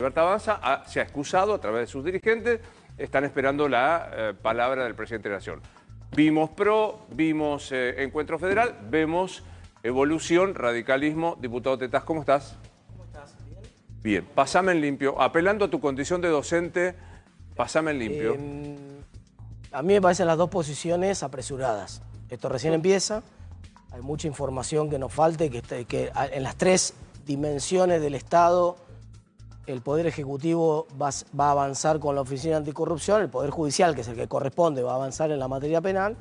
Libertad Avanza se ha excusado a través de sus dirigentes, están esperando la palabra del presidente de la Nación. Vimos PRO, vimos Encuentro Federal, vemos Evolución, Radicalismo. Diputado Tetaz, ¿cómo estás? ¿Cómo estás? ¿Bien? Bien, pasame en limpio. Apelando a tu condición de docente, pasame en limpio. A mí me parecen las dos posiciones apresuradas. Esto recién empieza, hay mucha información que nos falta y que en las tres dimensiones del Estado el Poder Ejecutivo va a avanzar con la Oficina Anticorrupción, el Poder Judicial, que es el que corresponde, va a avanzar en la materia penal,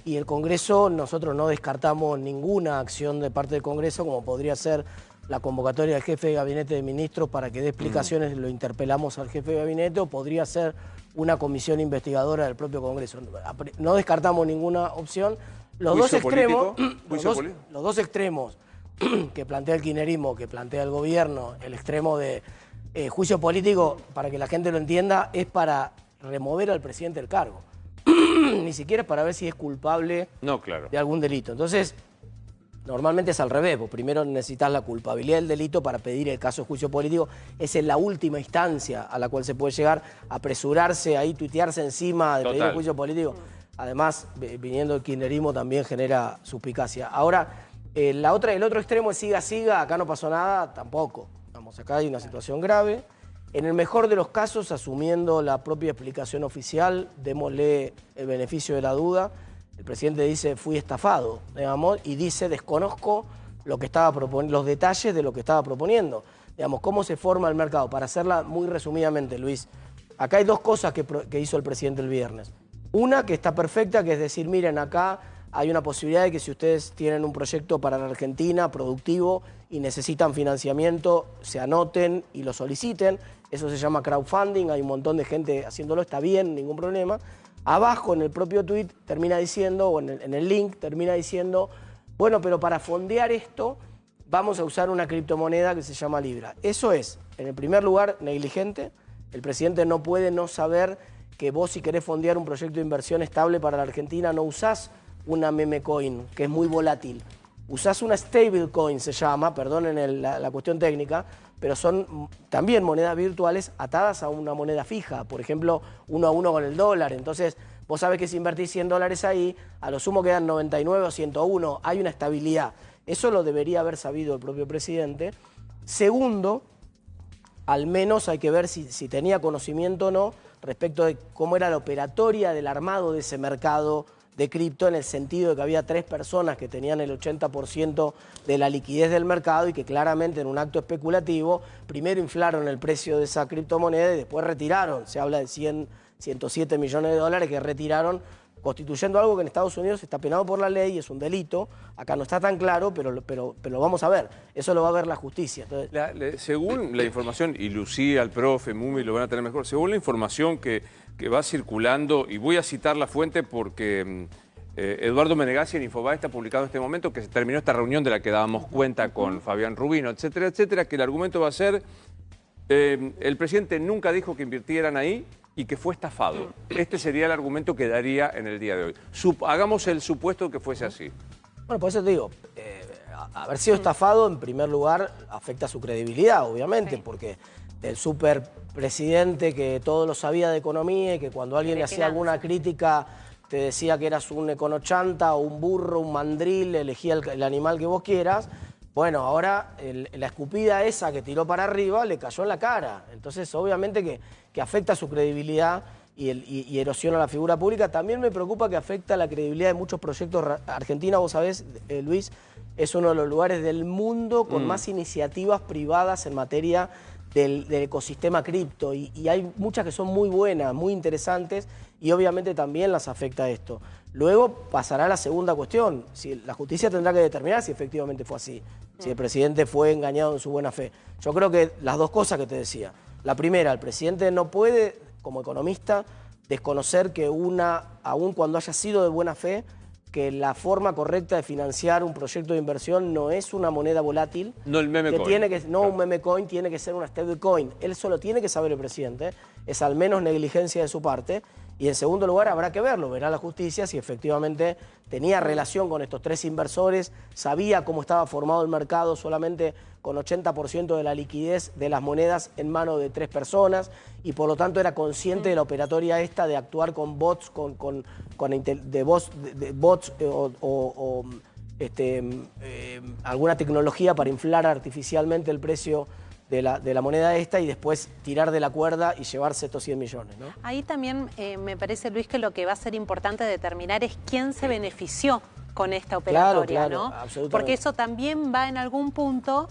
y el Congreso, nosotros no descartamos ninguna acción de parte del Congreso, como podría ser la convocatoria del jefe de gabinete de ministros para que dé explicaciones, lo interpelamos al jefe de gabinete, o podría ser una comisión investigadora del propio Congreso. No descartamos ninguna opción. Los dos extremos que plantea el kirchnerismo, que plantea el gobierno, el extremo de juicio político, para que la gente lo entienda, es para remover al presidente del cargo. Ni siquiera es para ver si es culpable de algún delito. Entonces, normalmente es al revés. Vos primero necesitas la culpabilidad del delito para pedir el caso de juicio político. Esa es la última instancia a la cual se puede llegar. Apresurarse ahí, tuitearse encima de pedir el juicio político. Además, viniendo del kirchnerismo también genera suspicacia. Ahora, el otro extremo es siga, acá no pasó nada, tampoco. Vamos, acá hay una situación grave. En el mejor de los casos, asumiendo la propia explicación oficial, démosle el beneficio de la duda. El presidente dice, fui estafado, digamos, y dice, desconozco lo que estaba los detalles de lo que estaba proponiendo. Digamos, cómo se forma el mercado. Para hacerla muy resumidamente, Luis, acá hay dos cosas que hizo el presidente el viernes. Una que está perfecta, que es decir, miren, acá hay una posibilidad de que si ustedes tienen un proyecto para la Argentina productivo y necesitan financiamiento, se anoten y lo soliciten. Eso se llama crowdfunding, hay un montón de gente haciéndolo, está bien, ningún problema. Abajo en el propio tweet termina diciendo, o en el link termina diciendo, bueno, pero para fondear esto vamos a usar una criptomoneda que se llama Libra. Eso es, en el primer lugar, negligente. El presidente no puede no saber que vos, si querés fondear un proyecto de inversión estable para la Argentina, no usás una meme coin, que es muy volátil. Usás una stablecoin, se llama, perdonen la cuestión técnica, pero son también monedas virtuales atadas a una moneda fija, por ejemplo, 1 a 1 con el dólar. Entonces, vos sabés que si invertís $100 ahí, a lo sumo quedan 99 o 101, hay una estabilidad. Eso lo debería haber sabido el propio presidente. Segundo, al menos hay que ver si tenía conocimiento o no respecto de cómo era la operatoria del armado de ese mercado de cripto, en el sentido de que había 3 personas que tenían el 80% de la liquidez del mercado y que claramente en un acto especulativo primero inflaron el precio de esa criptomoneda y después retiraron. Se habla de 107 millones de dólares que retiraron, constituyendo algo que en Estados Unidos está penado por la ley, es un delito. Acá no está tan claro, pero lo vamos a ver. Eso lo va a ver la justicia. Entonces, según la información, y Lucía, el profe, Mumi lo van a tener mejor, según la información que va circulando, y voy a citar la fuente porque Eduardo Menegassi en Infobae está publicado en este momento, que se terminó esta reunión de la que dábamos cuenta con Fabián Rubino, etcétera, etcétera, que el argumento va a ser, el presidente nunca dijo que invirtieran ahí y que fue estafado. Este sería el argumento que daría en el día de hoy. Hagamos el supuesto que fuese así. Bueno, por eso te digo, haber sido estafado, en primer lugar, afecta su credibilidad, obviamente, porque del superpresidente que todo lo sabía de economía y que cuando alguien le hacía alguna crítica te decía que eras un econochanta o un burro, un mandril, elegía el animal que vos quieras. Bueno, ahora la escupida esa que tiró para arriba le cayó en la cara. Entonces, obviamente que afecta su credibilidad y erosiona la figura pública. También me preocupa que afecta la credibilidad de muchos proyectos. Argentina, vos sabés, Luis, es uno de los lugares del mundo con más iniciativas privadas en materia del ecosistema cripto. Y hay muchas que son muy buenas, muy interesantes, y obviamente también las afecta esto. Luego pasará la segunda cuestión. Si la justicia tendrá que determinar si efectivamente fue así, si el presidente fue engañado en su buena fe. Yo creo que las dos cosas que te decía. La primera, el presidente no puede, como economista, desconocer que aun cuando haya sido de buena fe, que la forma correcta de financiar un proyecto de inversión no es una moneda volátil. No el meme coin. Un meme coin, tiene que ser una stablecoin. Él solo tiene que saber el presidente. Es al menos negligencia de su parte. Y en segundo lugar, habrá que verlo, verá la justicia si efectivamente tenía relación con estos 3 inversores, sabía cómo estaba formado el mercado solamente con 80% de la liquidez de las monedas en manos de 3 personas y por lo tanto era consciente de la operatoria esta de actuar con bots, alguna tecnología para inflar artificialmente el precio de la moneda esta y después tirar de la cuerda y llevarse estos 100 millones, ¿no? Ahí también me parece, Luis, que lo que va a ser importante determinar es quién se benefició con esta operatoria, claro, ¿no? absolutamente. Porque eso también va en algún punto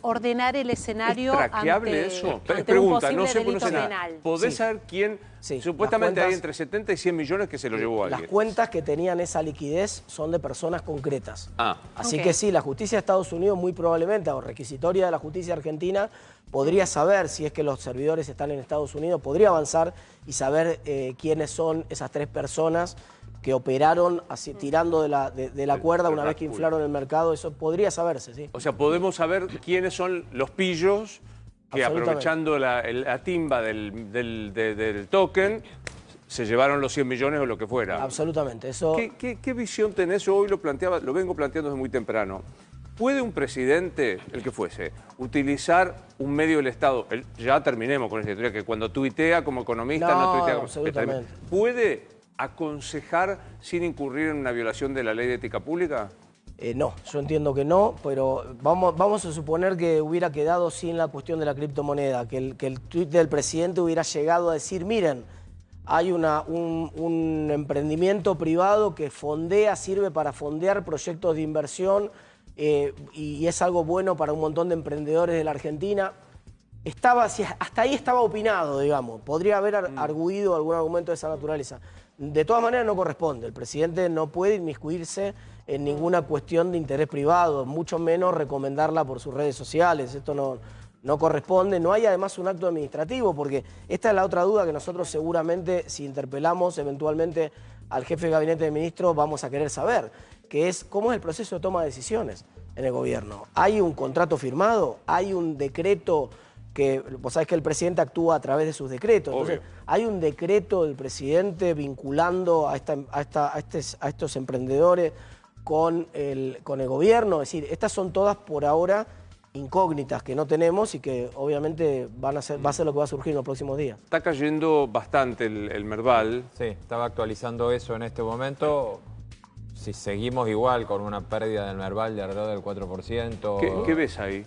ordenar el escenario ¿Es traqueable ante, eso? ante Pregunta, un posible no sé, delito nada. penal. ¿Podés Sí. saber quién? Sí, Supuestamente las hay cuentas- entre 70 y 100 millones que se lo llevó Las alguien. cuentas que tenían esa liquidez son de personas concretas. Ah. Así Ok. que sí, la justicia de Estados Unidos muy probablemente, o requisitoria de la justicia argentina, podría saber si es que los servidores están en Estados Unidos, podría avanzar y saber quiénes son esas 3 personas que operaron así, tirando de la cuerda una vez que inflaron el mercado. Eso podría saberse, sí. O sea, podemos saber quiénes son los pillos que Absolutamente. aprovechando la timba del token se llevaron los 100 millones o lo que fuera. Absolutamente. Eso, ¿Qué visión tenés? Yo hoy lo vengo planteando desde muy temprano. ¿Puede un presidente, el que fuese, utilizar un medio del Estado? Ya terminemos con esta historia, que cuando tuitea como economista no, No, tuitea como... absolutamente. ¿Puede aconsejar sin incurrir en una violación de la ley de ética pública? no, yo entiendo que no, pero vamos a suponer que hubiera quedado sin la cuestión de la criptomoneda, que el tuit del presidente hubiera llegado a decir, miren, hay un emprendimiento privado que sirve para fondear proyectos de inversión y es algo bueno para un montón de emprendedores de la Argentina. Hasta ahí estaba opinado, digamos. Podría haber arguido algún argumento de esa naturaleza. De todas maneras no corresponde. El presidente no puede inmiscuirse en ninguna cuestión de interés privado, mucho menos recomendarla por sus redes sociales. Esto no corresponde. No hay además un acto administrativo, porque esta es la otra duda que nosotros seguramente, si interpelamos eventualmente al jefe de gabinete de ministros, vamos a querer saber, que es cómo es el proceso de toma de decisiones en el gobierno. ¿Hay un contrato firmado? ¿Hay un decreto? Que vos sabés que el presidente actúa a través de sus decretos. Entonces, hay un decreto del presidente vinculando a estos emprendedores con el gobierno. Es decir, estas son todas por ahora incógnitas que no tenemos y que obviamente va a ser lo que va a surgir en los próximos días. Está cayendo bastante el Merval. Sí, estaba actualizando eso en este momento. Si seguimos igual con una pérdida del Merval de alrededor del 4%... ¿Qué ves ahí?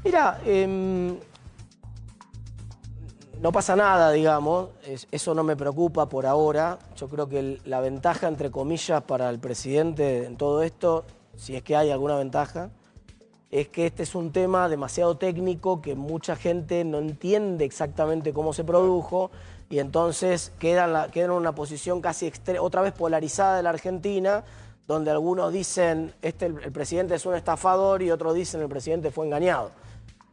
Mira, no pasa nada, digamos, eso no me preocupa por ahora. Yo creo que la ventaja, entre comillas, para el presidente en todo esto, si es que hay alguna ventaja, es que este es un tema demasiado técnico que mucha gente no entiende exactamente cómo se produjo y entonces queda en una posición casi otra vez polarizada de la Argentina, donde algunos dicen el presidente es un estafador y otros dicen el presidente fue engañado.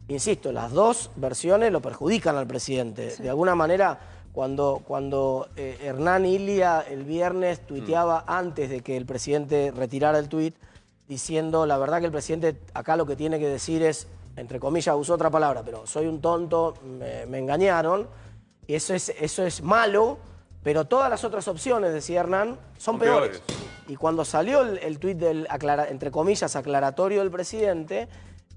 Insisto, las dos versiones lo perjudican al presidente. Sí. De alguna manera, cuando Hernán Ilia el viernes tuiteaba antes de que el presidente retirara el tuit, diciendo, la verdad que el presidente acá lo que tiene que decir es, entre comillas, usó otra palabra, pero soy un tonto, me engañaron, y eso es malo, pero todas las otras opciones, decía Hernán, son peores. Y cuando salió el tuit del, entre comillas, aclaratorio del presidente,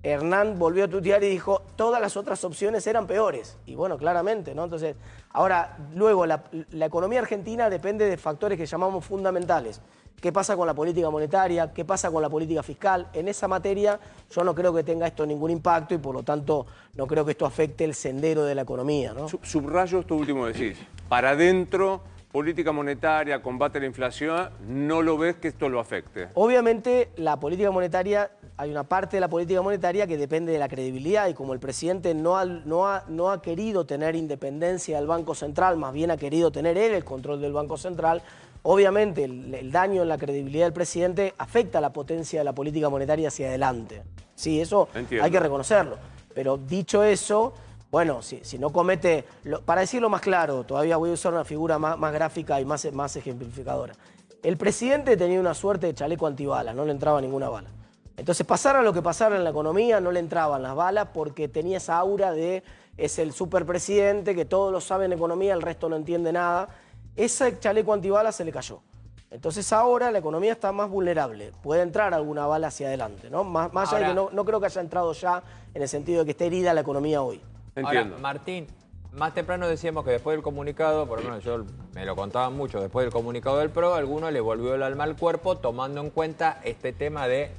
Hernán volvió a tuitear y dijo, todas las otras opciones eran peores. Y bueno, claramente, ¿no? Entonces, ahora, luego, la economía argentina depende de factores que llamamos fundamentales. ¿Qué pasa con la política monetaria? ¿Qué pasa con la política fiscal? En esa materia yo no creo que tenga esto ningún impacto y por lo tanto no creo que esto afecte el sendero de la economía, ¿no? Subrayo esto último que decís. Para adentro, política monetaria, combate a la inflación, ¿no lo ves que esto lo afecte? Obviamente la política monetaria, hay una parte de la política monetaria que depende de la credibilidad y como el presidente no ha querido tener independencia del Banco Central, más bien ha querido tener él el control del Banco Central, obviamente el daño en la credibilidad del presidente afecta a la potencia de la política monetaria hacia adelante. Sí, eso Entiendo. Hay que reconocerlo. Pero dicho eso, bueno, si no comete, para decirlo más claro, todavía voy a usar una figura más gráfica y más ejemplificadora. El presidente tenía una suerte de chaleco antibalas, no le entraba ninguna bala. Entonces, pasara lo que pasara en la economía, no le entraban las balas porque tenía esa aura de es el superpresidente, que todos lo saben en economía, el resto no entiende nada. ese chaleco antibalas se le cayó. Entonces ahora la economía está más vulnerable. Puede entrar alguna bala hacia adelante, ¿no? Más allá de que no creo que haya entrado ya en el sentido de que esté herida la economía hoy. Entiendo. Ahora, Martín, más temprano decíamos que después del comunicado, por lo menos yo me lo contaban mucho, después del comunicado del PRO, a alguno le volvió el alma al cuerpo tomando en cuenta este tema de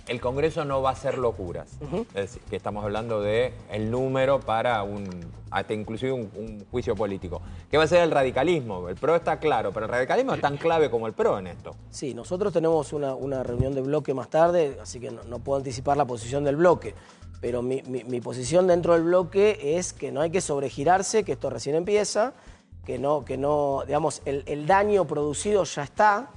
el Congreso no va a hacer locuras. Es decir, que estamos hablando de el número para hasta inclusive un juicio político. ¿Qué va a ser el radicalismo? El PRO está claro, pero el radicalismo es tan clave como el PRO en esto. Sí, nosotros tenemos una reunión de bloque más tarde, así que no puedo anticipar la posición del bloque. Pero mi posición dentro del bloque es que no hay que sobregirarse, que esto recién empieza, que no digamos, el daño producido ya está.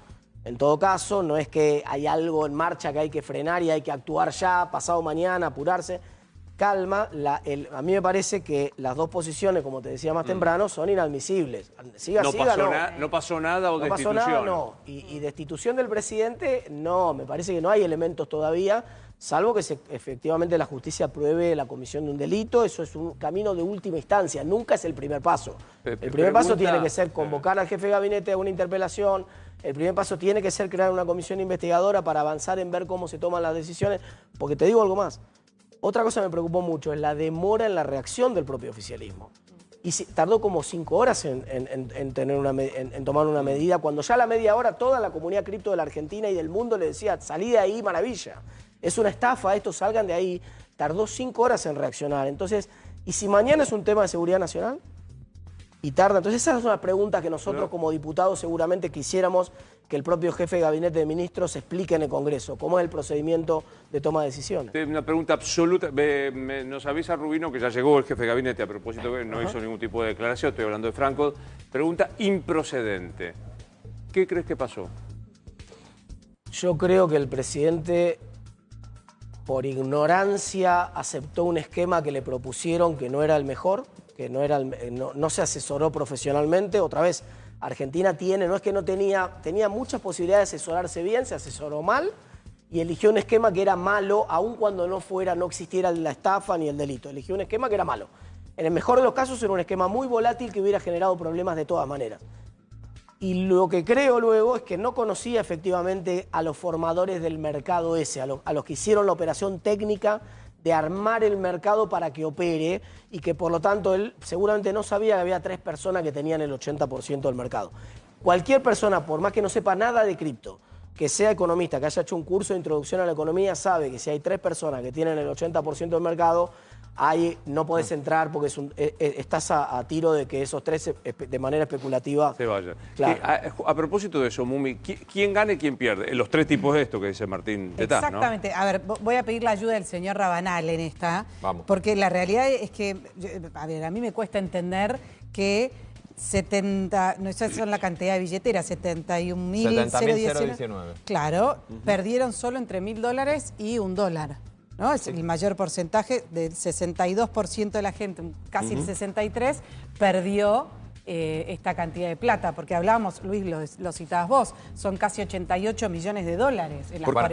En todo caso, no es que hay algo en marcha que hay que frenar y hay que actuar ya, pasado mañana, apurarse. Calma, a mí me parece que las dos posiciones, como te decía más temprano, son inadmisibles. No pasó nada o no destitución. pasó nada, no. Y destitución del presidente, no, me parece que no hay elementos todavía, salvo que efectivamente la justicia apruebe la comisión de un delito. Eso es un camino de última instancia, nunca es el primer paso. El primer paso tiene que ser convocar al jefe de gabinete a una interpelación. El primer paso tiene que ser crear una comisión investigadora para avanzar en ver cómo se toman las decisiones. Porque te digo algo más. Otra cosa que me preocupó mucho es la demora en la reacción del propio oficialismo. Y tardó como 5 horas en tomar una medida, cuando ya a la media hora toda la comunidad cripto de la Argentina y del mundo le decía, salí de ahí, maravilla. Es una estafa, esto, salgan de ahí. Tardó 5 horas en reaccionar. Entonces, ¿y si mañana es un tema de seguridad nacional? Y tarda. Entonces esa es una pregunta que nosotros como diputados seguramente quisiéramos que el propio jefe de gabinete de ministros explique en el Congreso. ¿Cómo es el procedimiento de toma de decisiones? Una pregunta absoluta. Nos avisa Rubino que ya llegó el jefe de gabinete, a propósito que no hizo ningún tipo de declaración, estoy hablando de Franco. Pregunta improcedente. ¿Qué crees que pasó? Yo creo que el presidente, por ignorancia, aceptó un esquema que le propusieron que no era el mejor, que no se asesoró profesionalmente. Otra vez, Argentina no es que no tenía muchas posibilidades de asesorarse bien, se asesoró mal y eligió un esquema que era malo, aun cuando no existiera la estafa ni el delito. Eligió un esquema que era malo. En el mejor de los casos era un esquema muy volátil que hubiera generado problemas de todas maneras. Y lo que creo luego es que no conocía efectivamente a los formadores del mercado ese, a los que hicieron la operación técnica de armar el mercado para que opere y que por lo tanto él seguramente no sabía que había 3 personas que tenían el 80% del mercado. Cualquier persona, por más que no sepa nada de cripto, que sea economista, que haya hecho un curso de introducción a la economía, sabe que si hay 3 personas que tienen el 80% del mercado, ahí no podés entrar porque estás a tiro de que esos 3 de manera especulativa se vayan. Claro. A propósito de eso, Mumi, ¿quién gana y quién pierde? Los 3 tipos de esto que dice Martín Tetaz, ¿no? Exactamente. A ver, voy a pedir la ayuda del señor Rabanal en esta. Vamos. Porque la realidad es que, a mí me cuesta entender que 70, no sé son la cantidad de billeteras, 70.019. Claro, perdieron solo entre $1.000 y $1. ¿No? Es el mayor porcentaje, del 62% de la gente, casi el 63%, perdió esta cantidad de plata. Porque hablábamos, Luis, lo citabas vos, son casi $88 millones en las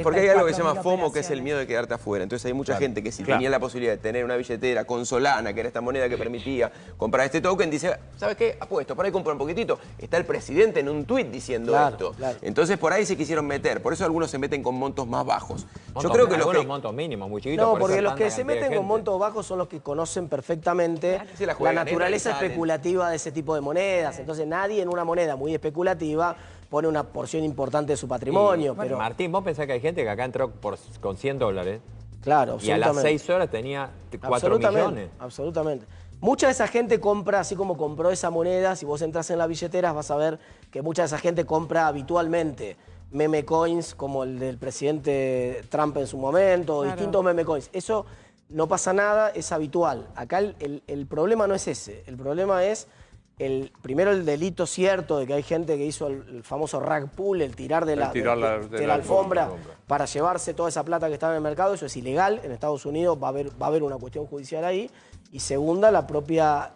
porque hay algo que se llama FOMO, que es el operaciones. miedo de quedarte afuera. Entonces hay mucha gente que si tenía la posibilidad de tener una billetera con Solana, que era esta moneda que permitía comprar este token, dice, ¿sabes qué? Apuesto, por ahí compro un poquitito. Está el presidente en un tuit diciendo esto. Claro. Entonces por ahí se quisieron meter. Por eso algunos se meten con montos más bajos. Yo creo que algunos montos mínimos, muy chiquitos. No, porque los que se meten con montos bajos son los que conocen perfectamente la naturaleza especulativa de ese tipo de monedas. Entonces nadie en una moneda muy especulativa pone una porción importante de su patrimonio. Pero Martín, vos pensás que hay gente que acá entró con $100. Claro, y a las 6 horas tenía 4 millones. Absolutamente. Mucha de esa gente compra, así como compró esa moneda, si vos entras en las billeteras vas a ver que mucha de esa gente compra habitualmente meme coins como el del presidente Trump en su momento, o distintos meme coins. Eso no pasa nada, es habitual. Acá el problema no es ese, el problema es primero el delito cierto de que hay gente que hizo el famoso rug pull, el tirar de la alfombra para llevarse toda esa plata que estaba en el mercado. Eso es ilegal, en Estados Unidos va a haber una cuestión judicial ahí. Y segunda, la propia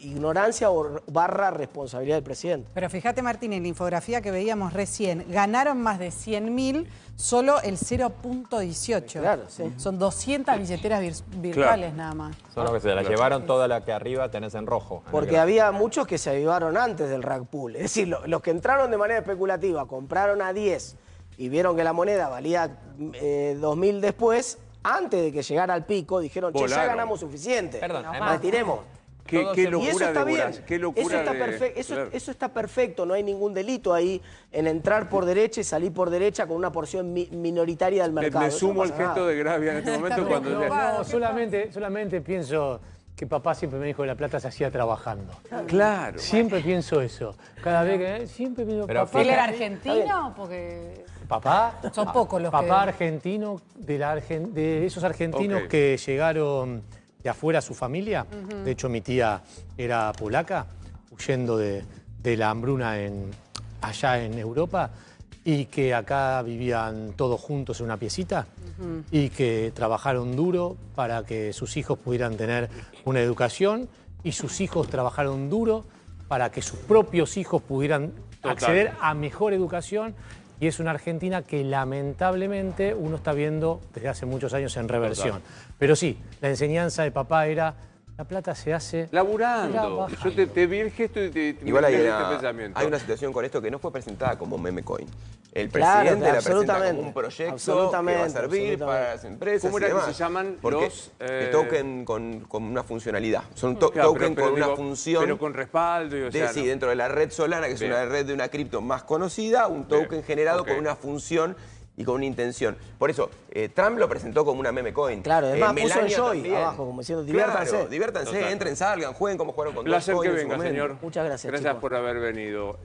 ignorancia o barra responsabilidad del presidente. Pero fíjate, Martín, en la infografía que veíamos recién, ganaron más de 100.000, solo el 0.18. Claro, sí. Son 200 billeteras virtuales nada más. Son los que se la llevaron toda la que arriba tenés en rojo. Porque había muchos que se avivaron antes del rug pull. Es decir, los que entraron de manera especulativa, compraron a 10 y vieron que la moneda valía 2.000 después, antes de que llegara al pico, dijeron, che, ya ganamos suficiente. Perdón, retiremos. Qué locura Y eso está de bien, voraz, qué locura eso está perfecto, no hay ningún delito ahí en entrar por derecha y salir por derecha con una porción minoritaria del mercado. Me sumo al gesto de Gravia en este momento cuando... No, solamente pienso que papá siempre me dijo que la plata se hacía trabajando. Claro. Siempre pienso eso. Cada vez que... Siempre pienso, Pero papá... ¿Él era argentino? Porque... Papá, Son pocos los papá que... argentino, de esos argentinos Ok. que llegaron de afuera a su familia. De hecho, mi tía era polaca, huyendo de la hambruna allá en Europa, y que acá vivían todos juntos en una piecita, y que trabajaron duro para que sus hijos pudieran tener una educación, y sus hijos trabajaron duro para que sus propios hijos pudieran acceder a mejor educación. Y es una Argentina que lamentablemente uno está viendo desde hace muchos años en reversión. Pero sí, la enseñanza de papá era, la plata se hace... Laburando. Yo te vi el gesto y te Igual hay este una, pensamiento. hay una situación con esto que no fue presentada como meme coin. El Claro, presidente la presenta absolutamente. como un proyecto que Absolutamente, va a servir absolutamente. para las empresas ¿Cómo y era que demás. se llaman Porque los, el token con una funcionalidad. Son Claro, token pero con una digo, función. pero con respaldo y o sea, Sí, no. dentro de la red Solana, que es Bien. una red de una cripto más conocida, un token Bien, generado ok. con una función y con una intención. Por eso, Trump lo presentó como una meme coin. Claro, además puso Melania enjoy también. abajo, como diciendo, diviértanse. Claro, diviértanse, Total. entren, salgan, jueguen como jugaron con Placer que Dogecoin en su venga, momento. señor. Muchas gracias, Gracias chicos. por haber venido.